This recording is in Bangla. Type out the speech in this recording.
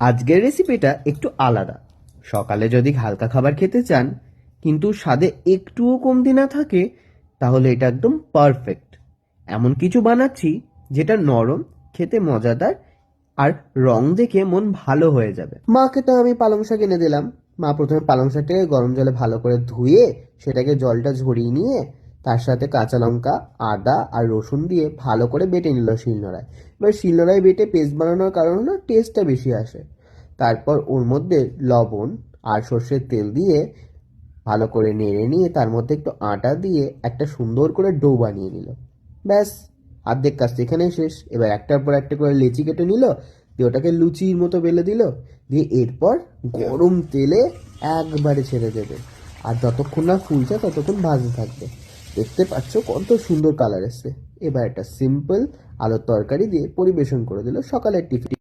আজকের রেসিপিটা একটু আলাদা। সকালে যদি হালকা খাবার খেতে চান কিন্তু স্বাদে একটুও কমতি না থাকে, তাহলে এটা একদম পারফেক্ট। এমন কিছু বানাচ্ছি যেটা নরম, খেতে মজাদার, আর রং দেখে মন ভালো হয়ে যাবে। মাকে তো আমি পালং শাক এনে দিলাম। মা প্রথমে পালং শাকটাকে গরম জলে ভালো করে ধুয়ে সেটাকে জলটা ঝরিয়ে নিয়ে তার সাথে কাঁচা লঙ্কা, আদা আর রসুন দিয়ে ভালো করে বেটে নিল শিলনোড়ায়। এবার শিলনোড়ায় বেটে পেস্ট বানানোর কারণে না টেস্টটা বেশি আসে। তারপর ওর মধ্যে লবণ আর সর্ষের তেল দিয়ে ভালো করে নেড়ে নিয়ে তার মধ্যে একটু আটা দিয়ে একটা সুন্দর করে ডো বানিয়ে নিল। ব্যাস, অর্ধেক কাজ এখানেই শেষ। এবার একটার পর একটা করে লেচি কেটে নিল, দিয়ে ওটাকে লুচির মতো বেলে দিল, দিয়ে এরপর গরম তেলে একবারে ছেড়ে দেবে। আর যতক্ষণ না ফুলছে ততক্ষণ ভাজতে থাকবে। দেখতে পাচ্ছ কত সুন্দর কালার এসছে। এবার একটা সিম্পল আলুর তরকারি দিয়ে পরিবেশন করে দিল সকালের টিফিন।